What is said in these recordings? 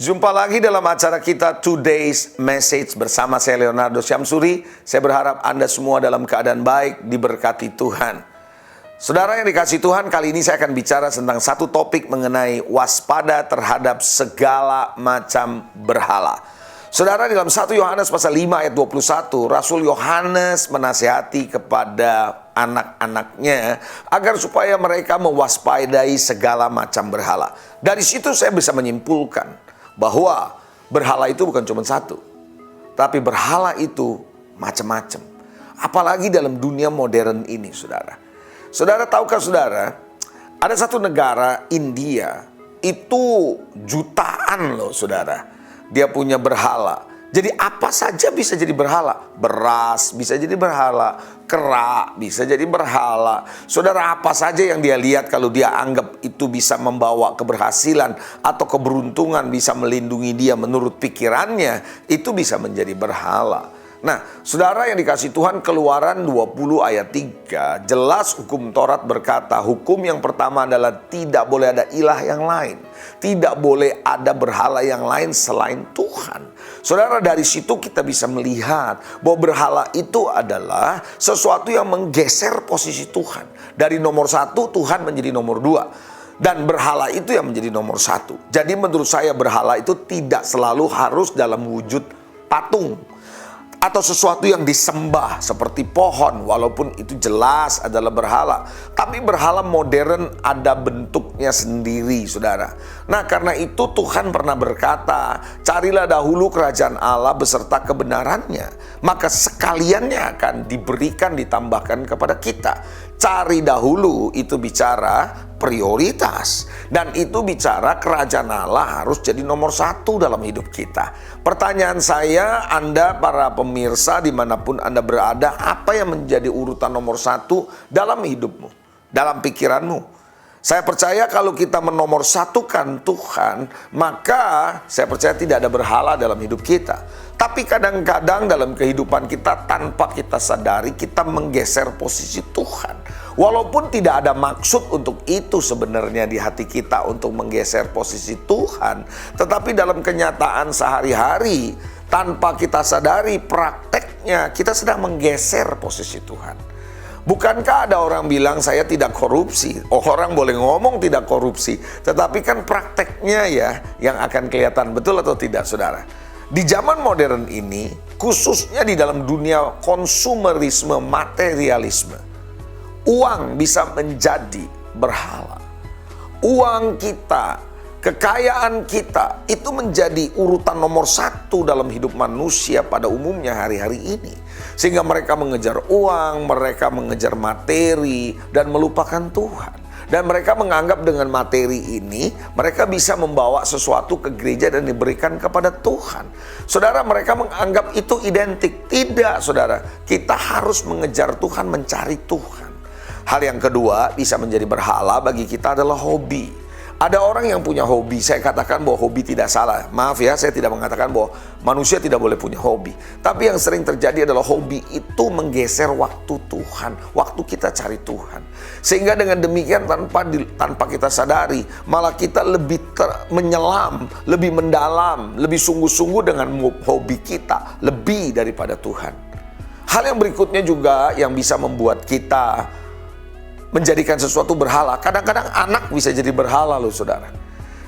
Jumpa lagi dalam acara kita Today's Message bersama saya Leonardo Syamsuri. Saya berharap Anda semua dalam keadaan baik, diberkati Tuhan. Saudara yang dikasihi Tuhan, kali ini saya akan bicara tentang satu topik mengenai waspada terhadap segala macam berhala. Saudara, dalam 1 Yohanes pasal 5 ayat 21, Rasul Yohanes menasihati kepada anak-anaknya agar supaya mereka mewaspadai segala macam berhala. Dari situ saya bisa menyimpulkan bahwa berhala itu bukan cuma satu, tapi berhala itu macam-macam. Apalagi dalam dunia modern ini, saudara. Saudara, tahukah saudara, ada satu negara, India, itu jutaan loh saudara. Dia punya berhala. Jadi apa saja bisa jadi berhala. Beras bisa jadi berhala, kerak bisa jadi berhala. Saudara, apa saja yang dia lihat kalau dia anggap itu bisa membawa keberhasilan atau keberuntungan, bisa melindungi dia menurut pikirannya, itu bisa menjadi berhala. Nah, saudara yang dikasihi Tuhan, Keluaran 20 ayat 3, jelas hukum Taurat berkata, hukum yang pertama adalah tidak boleh ada ilah yang lain. Tidak boleh ada berhala yang lain selain Tuhan. Saudara, dari situ kita bisa melihat bahwa berhala itu adalah sesuatu yang menggeser posisi Tuhan. Dari nomor 1 Tuhan menjadi nomor 2. Dan berhala itu yang menjadi nomor 1. Jadi menurut saya berhala itu tidak selalu harus dalam wujud patung atau sesuatu yang disembah seperti pohon, walaupun itu jelas adalah berhala. Tapi berhala modern ada bentuknya sendiri, saudara. Nah, karena itu Tuhan pernah berkata, carilah dahulu kerajaan Allah beserta kebenarannya, maka sekaliannya akan diberikan, ditambahkan kepada kita. Cari dahulu itu bicara prioritas, dan itu bicara kerajaan Allah harus jadi nomor 1 dalam hidup kita. Pertanyaan saya, Anda para pemirsa dimanapun Anda berada, apa yang menjadi urutan nomor 1 dalam hidupmu, dalam pikiranmu? Saya percaya kalau kita menomorsatukan Tuhan, maka saya percaya tidak ada berhala dalam hidup kita. Tapi kadang-kadang dalam kehidupan kita tanpa kita sadari, kita menggeser posisi Tuhan. Walaupun tidak ada maksud untuk itu sebenarnya di hati kita untuk menggeser posisi Tuhan, tetapi dalam kenyataan sehari-hari tanpa kita sadari, prakteknya kita sedang menggeser posisi Tuhan. Bukankah ada orang bilang saya tidak korupsi? Oh, orang boleh ngomong tidak korupsi, tetapi kan prakteknya ya yang akan kelihatan, betul atau tidak, saudara? Di zaman modern ini, khususnya di dalam dunia konsumerisme, materialisme, uang bisa menjadi berhala. Uang kita, kekayaan kita itu menjadi urutan nomor 1 dalam hidup manusia pada umumnya hari-hari ini. Sehingga mereka mengejar uang, mereka mengejar materi dan melupakan Tuhan. Dan mereka menganggap dengan materi ini mereka bisa membawa sesuatu ke gereja dan diberikan kepada Tuhan. Saudara, mereka menganggap itu identik. Tidak, saudara. Kita harus mengejar Tuhan, mencari Tuhan. Hal yang kedua bisa menjadi berhala bagi kita adalah hobi. Ada orang yang punya hobi, saya katakan bahwa hobi tidak salah. Maaf ya, saya tidak mengatakan bahwa manusia tidak boleh punya hobi. Tapi yang sering terjadi adalah hobi itu menggeser waktu Tuhan, waktu kita cari Tuhan. Sehingga dengan demikian tanpa kita sadari, malah kita lebih menyelam, lebih mendalam, lebih sungguh-sungguh dengan hobi kita, lebih daripada Tuhan. Hal yang berikutnya juga yang bisa membuat kita menjadikan sesuatu berhala. Kadang-kadang anak bisa jadi berhala loh, saudara.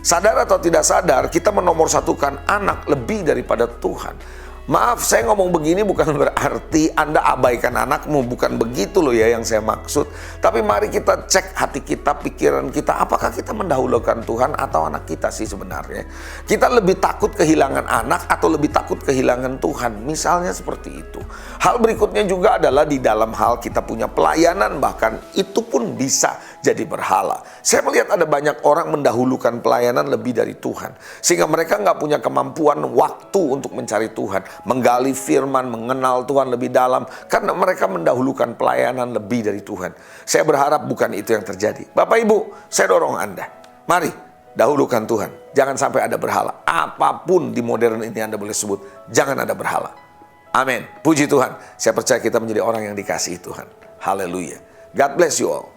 Sadar atau tidak sadar, kita menomorsatukan anak lebih daripada Tuhan. Maaf, saya ngomong begini bukan berarti Anda abaikan anakmu. Bukan begitu loh ya yang saya maksud. Tapi mari kita cek hati kita, pikiran kita. Apakah kita mendahulukan Tuhan atau anak kita sih sebenarnya? Kita lebih takut kehilangan anak atau lebih takut kehilangan Tuhan? Misalnya seperti itu. Hal berikutnya juga adalah di dalam hal kita punya pelayanan, bahkan itu pun bisa jadi berhala. Saya melihat ada banyak orang mendahulukan pelayanan lebih dari Tuhan. Sehingga mereka nggak punya kemampuan waktu untuk mencari Tuhan, menggali firman, mengenal Tuhan lebih dalam, karena mereka mendahulukan pelayanan lebih dari Tuhan. Saya berharap bukan itu yang terjadi. Bapak Ibu, saya dorong Anda, mari dahulukan Tuhan. Jangan sampai ada berhala. Apapun di modern ini Anda boleh sebut, jangan ada berhala. Amin. Puji Tuhan. Saya percaya kita menjadi orang yang dikasihi Tuhan. Haleluya. God bless you all.